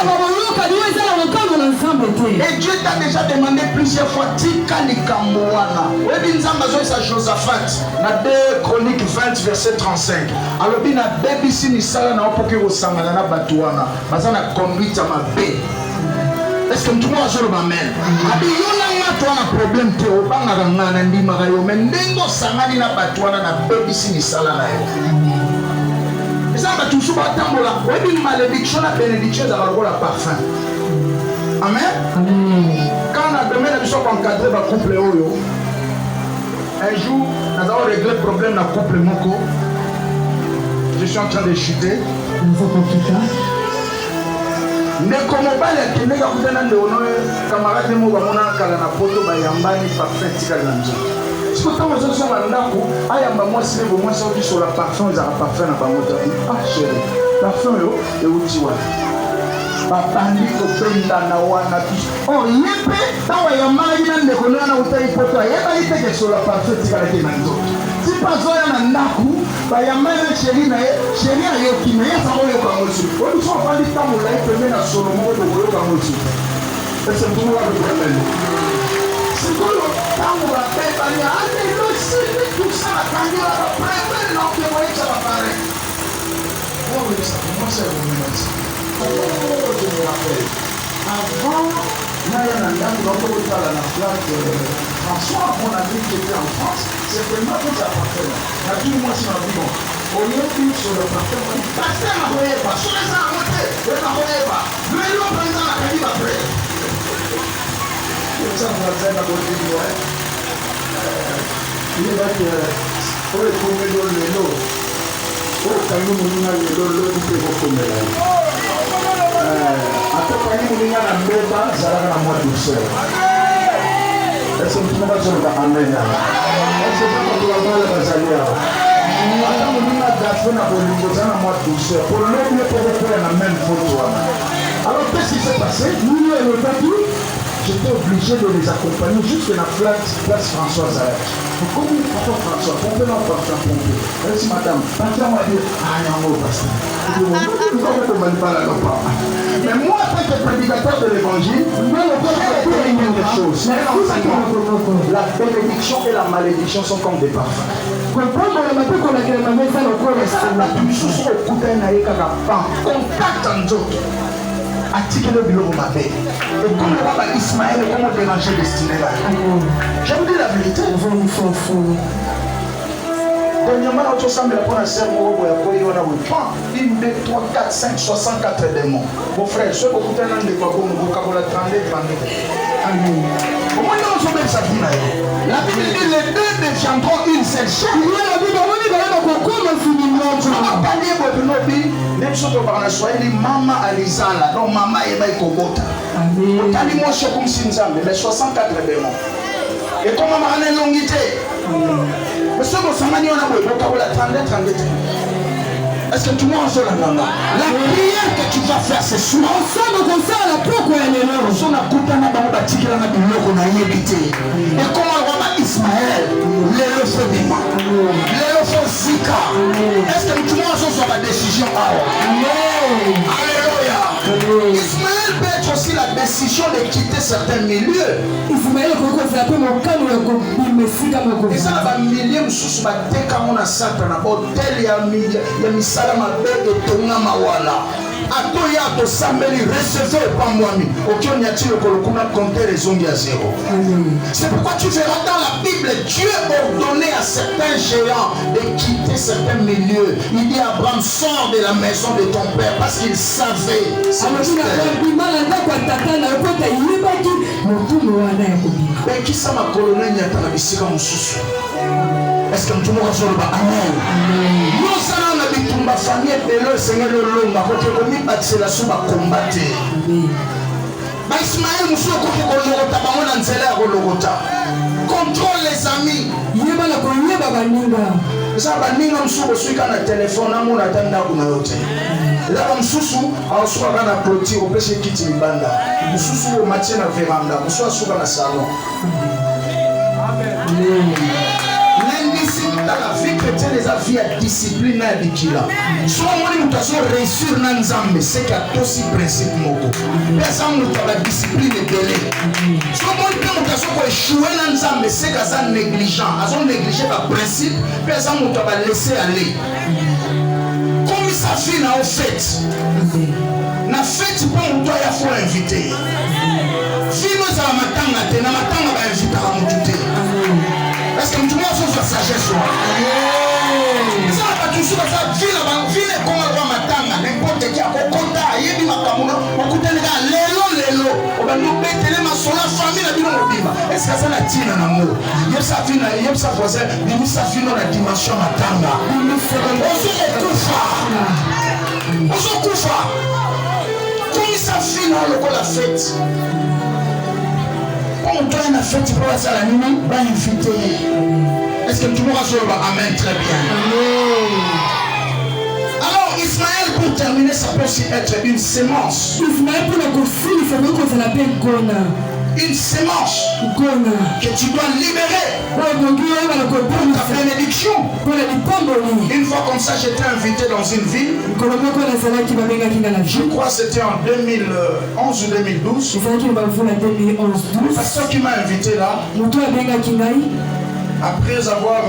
Et Dieu t'a déjà demandé plusieurs fois Tika Likamboana. Oui, c'est Josaphat. Dans 2 Chroniques 20, verset 35. Alors, il y a des baby ni sala na opoke au Samalana Batouana. Bazana conduite à ma baie. Est-ce que tout le monde a le même? Abi yona toi un problème te obanga ngana ndi magayo mendengo sangani na batwana na baby ni sala na yo. Ça va tout souvent tambola. Oui, une malédiction, la bénédiction, ça va la parfum. Amen. Quand on a demandé à nous encadrer le couple, un jour, nous avons réglé le problème dans le couple Moko. Je suis en train de chuter. Mais comment pas les Kenya qui ont été camarades de Moko, on a calé na poto bayambani parfum tikalanzo. Si vous avez besoin de l'andako, ayamba moi si vous moi sorti sur la parfum, ils ont parfum na bamota. Ah chérie, parfum yo et utiwa. Babandi ko penda na wana tu. Oh yepe, tawa ya mali na ndekona na utai poto. Yeba iteke sur la parfum tikaleke na nzoto. Si pas zoya na ndaku, ba ya mali chérie na ye, chérie ayo kime ya sa oyo ka mosu. Oni so bandi tamu la ipeme na Solomon do oyo ka mosu. Ese tumu wa do pemele. Quand on va faire parler, allez, le ciel, tout ça, la cagnola, la prête, non, que moi, ça va paraître. Oh, oui, ça commence à revenir. Oh, je me rappelle. Avant, Naya Nanda, nous avons été à la flaque François, mon ami qui était en France, c'est vraiment tout ça parfait. La vie, moi, c'est ma vie. Au lieu de sur le parfait, on dit, pasteur, ne voyez pas, sur les arbres, ne voyez pas. Le lion présent, la cagnola, après. Ça va faire la bonne vidéo. Il va que pour le premier dans le lot, pour quand nous nous avons le lot du prévôt comme là. Après quand nous nous avons le bas, ça va la moitié douceur. Est-ce que tu vas sur le amen? Est-ce que tu vas voir la basalia? Attends, nous avons gafé na bolingo ça la moitié douceur. Pour le mieux pour faire la même photo. Alors qu'est-ce qui s'est passé? Nous le tapis. J'étais obligé de les accompagner jusqu'à la place Françoise Zayat. Comme il faut François, pompez non parfum, pompez. Elle dit, madame, pasteur m'a dit, ah non, pasteur. Mais moi, en tant que prédicateur de l'évangile, j'ai des choses. La bénédiction et la malédiction sont comme des parfums. Contact en d'autres. Attiquez le bureau mabe. Et comme le roi Ismaël, comment déranger destiné là. Je vous dis la vérité. Dernièrement, notre ensemble la première sœur, on a 1, 2, 3, 4, 5, 64 démons. Mon frère, ceux qui ont écouté un an de quoi, vous avez 32. Comment on se met sa vie là? La Bible dit les deux deviendront une seule chair. La Bible dit mama alizala donc mama eba ikobota otali mwasi okumisi nzambe mais 64 démons et comme mama ana longité mais ce que samani on a boka bola 32. Est-ce que tout le monde la prière que tu vas faire ce soir ensemble comme ça la poko ya lelo so na kutana ba batikela na biloko na yebité et comment on va Ismaël lelo fodima lelo fosika. Est-ce que tout le monde soit la décision? Amen. Alléluia. Ismaël peut être aussi la décision de quitter certains milieux. Et ça va milieu sous ma tête comme on a satana hôtel ya misala mabe et tonga mawala. Atoya to sameli recevez pas moi mi. Aucun n'y a-t-il que le kuna compter les ondes à zéro. C'est pourquoi tu verras dans la Bible Dieu ordonnait à certains géants de quitter certains milieux. Il dit à Abraham sors de la maison de ton père parce qu'il savait. Mais qui ça m'a colonel n'y a pas la mon souci. Est-ce que tout le monde a amen? Nous allons habiter ma famille et le Seigneur le long, ma côté de mi c'est la soupe à combattre. Ismaël Moussou côté de l'Orota, on a nzela à l'Orota. Contrôle les amis. Yeba la koyeba baninga. Ça baninga Moussou aussi quand le téléphone à mon attendant kuna yote. Là Moussou en soit quand la clôture au péché quitte Libanda. Moussou au matin à véranda, Moussou à souka na salon. Amen. Dans la vie chrétienne, les avis à discipline à Bikila. Soit moi, nous avons réussir dans Nzambe, c'est qu'il y a aussi principe moko. Personne nous a la discipline et délai. Soit moi, nous avons échoué dans Nzambe, c'est qu'il y a négligent. Ils ont négligé le principe, personne nous a laissé aller. Comme ça fait dans la fête. La fête, pour nous, il faut inviter. Si nous avons matanga, nous avons invité à nous. Est-ce que tout le monde a sa sagesse? Ça va toujours ça ville comme on matanga n'importe qui a kokota yebi makamuna okuta les gars lelo on va nous mettre ma sola famille na bino mobima. Est-ce que ça la tina na mo yeb ça vient yeb ça voisin bimi ça vient dans la dimension matanga on kufa comme ça vient dans la fête. On doit une fête pour la salle nuit, va inviter. Est-ce que tout le monde a dit amen? Très bien. Alors Ismaël, pour terminer, ça peut aussi être une sémence. Une sémence que tu dois libérer pour ta bénédiction. Une fois comme ça, j'étais invité dans une ville. Je crois que c'était en 2011 ou 2012. Le pasteur qui m'a invité là, après avoir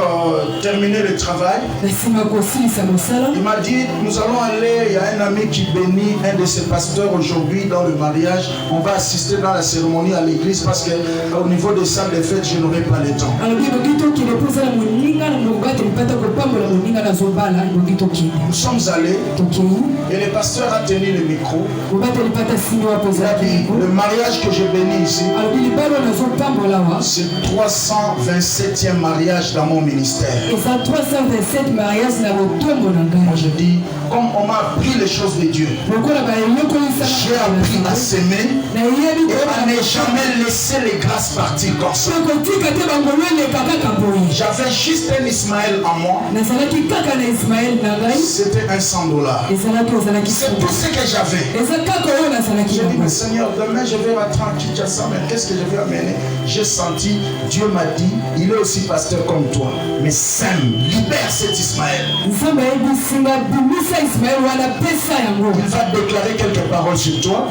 terminé le travail, il m'a dit, nous allons aller, il y a un ami qui bénit un de ses pasteurs aujourd'hui dans le mariage. On va assister dans la cérémonie à l'église parce qu'au niveau des salles de fête, je n'aurai pas le temps. Nous sommes allés et le pasteur a tenu le micro. Il a dit, le mariage que je bénis ici, c'est le 327e mariage dans mon ministère. Moi je dis, comme on m'a appris les choses de Dieu, j'ai appris à s'aimer et à ne jamais laisser les grâces partir comme ça. J'avais juste un Ismaël en moi. C'était $100. C'est tout ce que j'avais. J'ai dit, mais Seigneur, demain je vais rentrer en Kinshasa, mais qu'est-ce que je vais amener? J'ai senti, Dieu m'a dit, il est aussi pasteur comme toi, mais sème, libère cet Ismaël. Il va déclarer quelques paroles sur toi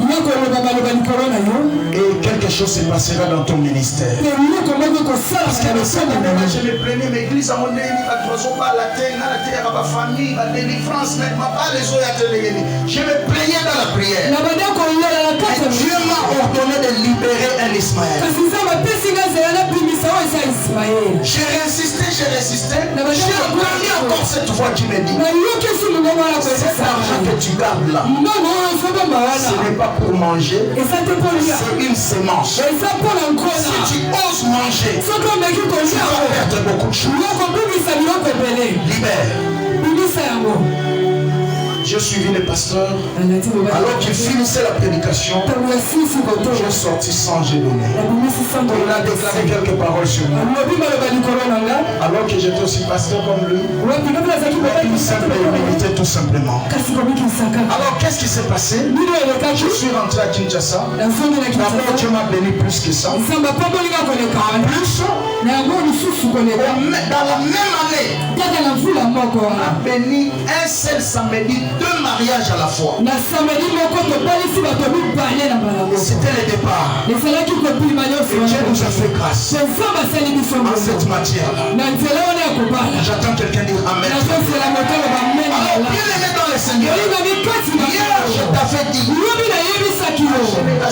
et quelque chose se passera dans ton ministère. Parce que je me plaignais, mais l'église à mon ennemi, la famille, la délivrance, je me plaignais dans la prière. Et Dieu m'a ordonné de libérer un Ismaël. J'ai résisté. J'ai entendu encore cette voix qui me dit, cet argent que tu gardes là, ce n'est pas pour manger, c'est une sémence. Si tu oses manger, tu vas perdre beaucoup de choses. Libère. J'ai suivi le pasteur. Alors qu'il finissait la prédication, j'ai sorti sans j'ai donné. Il a déclaré quelques paroles sur moi. Alors que j'étais aussi pasteur comme lui. Une simple humilité tout simplement. Alors qu'est-ce qui s'est passé? Je suis rentré à Kinshasa. D'abord Dieu m'a béni plus que ça. En plus, dans la même année, on a béni un seul samedi 2 deux mariages à la fois. C'était le départ. Et Dieu nous a fait grâce en cette matière-là. J'attends quelqu'un dire Amen. Alors, bien aimé dans le Seigneur, hier je t'avais dit, la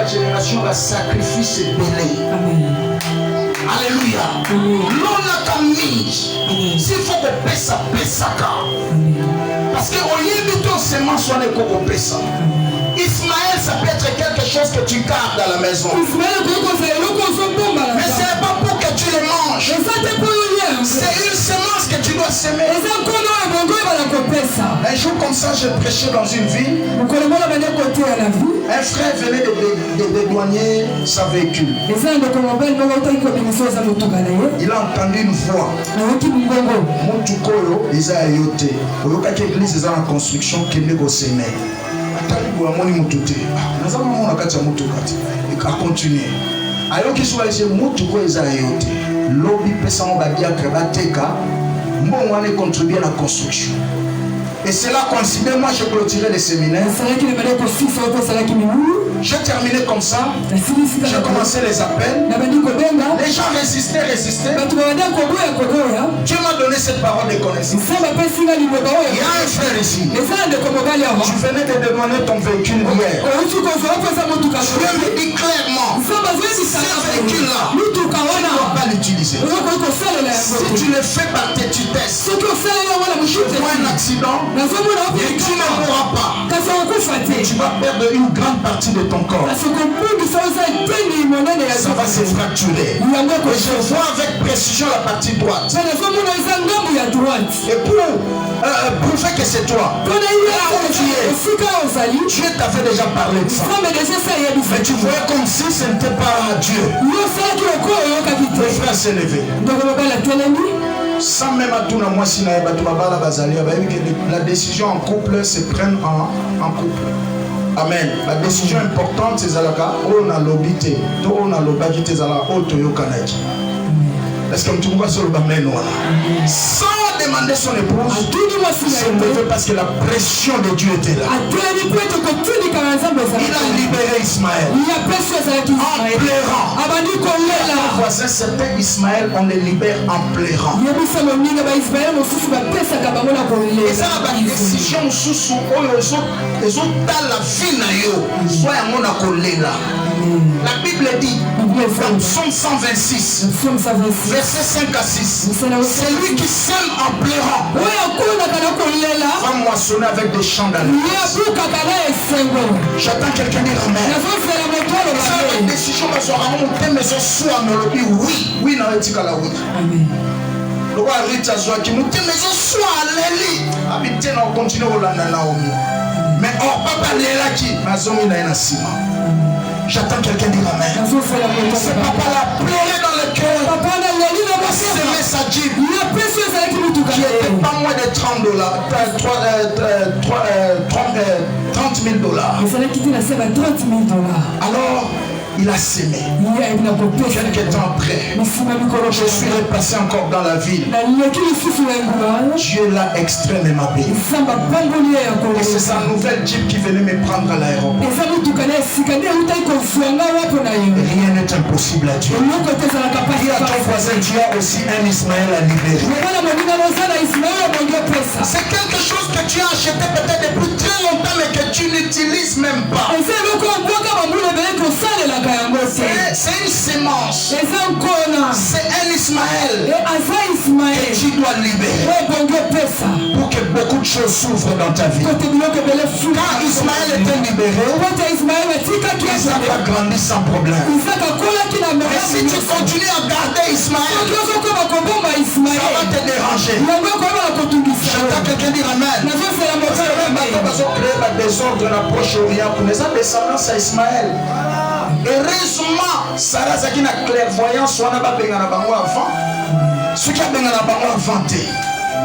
génération va sacrifice belé. Alléluia. L'on a camise. S'il faut que pesa. Parce que au lieu de ton semence, on est comme pesa. Ismaël, ça peut être quelque chose que tu gardes à la maison. Mais ce n'est pas pour que tu le manges. C'est une semence que tu dois semer. Un jour comme ça, je prêchais dans une ville. Un frère venait de dédouaner sa véhicule. Il a entendu une voix. Motukolo, ils ont ayoté. Oyokaki église, ils ont en construction qui n'est pas semé. Il a continué. Ayoki soit ici, Motuko, ils ont ayoté. Lobby pesant badia krebateka. Bon, on est contribué à la construction. Et c'est là qu'on s'y met. Moi, je clôturais les séminaires. J'ai terminé comme ça. J'ai commencé les appels. Les gens résistaient. Dieu m'a donné cette parole de connaissance. Il y a un frère ici. Tu venais de demander ton véhicule hier. Dieu me dit clairement, ce véhicule-là, tu ne dois pas l'utiliser. Si tu le fais par tes tutesses, tu vois un accident et tu ne mourras pas. Tu vas perdre une grande partie de ton corps. Ça va se fracturer. Et je vois avec précision la partie droite. Et pour prouver que c'est toi, là où tu es, Dieu t'avait déjà parlé de ça. Mais tu voyais comme si ce n'était pas Dieu. Le frère s'est levé. Sans même à tout le monde, la décision en couple se prenne en couple. Amen. La décision importante, c'est Zalaka. On a l'obité. On a l'obagité Zala. Otoyo Kanaki. Est-ce que tu vois sur le bamen? Sans demander son épouse, c'est levé parce que la pression de Dieu était là. Il a libéré Ismaël en pleurant. Mon voisin, certains Ismaël, on les libère en pleurant. Et ça, la décision sous les autres dans la vie, soit mon là. La Bible dit dans Psaume 126, verset 5 à 6, c'est lui qui sème en pleurant va moissonner avec des chants d'allégresse. J'attends quelqu'un dire Amen. Ça, la décision va se rendre mais ce soit oui, non, oui. Le roi Rita Zoaki, mais ce soit Léli. Habitez, on continue au Landa Naomi. Mais oh, papa Léla qui m'a zomi na sima. J'attends quelqu'un dire Amen. C'est papa l'a pleuré dans le cœur. C'est messager qui était pas moins de $30. 30 000 $. Alors, il a sémé. Quelques temps après, je suis repassé encore dans la ville. Dieu l'a extrêmement béni. Et c'est sa nouvelle Jeep qui venait me prendre à l'aéroport. Rien n'est impossible à Dieu. Dis à ton voisin, Dieu a aussi un Ismaël à libérer. C'est quelque chose que tu as acheté peut-être depuis très longtemps mais que tu n'utilises même pas. C'est une sémence. C'est un Ismaël que tu dois libérer pour que beaucoup de choses s'ouvrent dans ta vie. Quand Ismaël était libéré, Isaac a grandi sans problème. Mais si tu continues à garder Ismaël, ça va te déranger. J'entends quelqu'un dire Amen. Parce que créer des ordres dans la Proche-Orient pour les descendants à Ismaël. Heureusement, Sarah Zaki na clairvoyance soit na benga na bango avant. Ce qui a benga na bango inventé.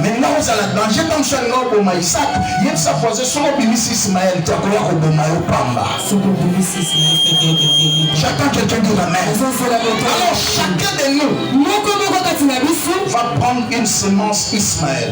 Maintenant, vous allez danger comme ça ngao boma Isaac. Yep sa foise son obimisi Ismaël takoya ko boma yo pamba. J'attends quelqu'un dire Amen. Alors chacun de nous va prendre une semence Ismaël.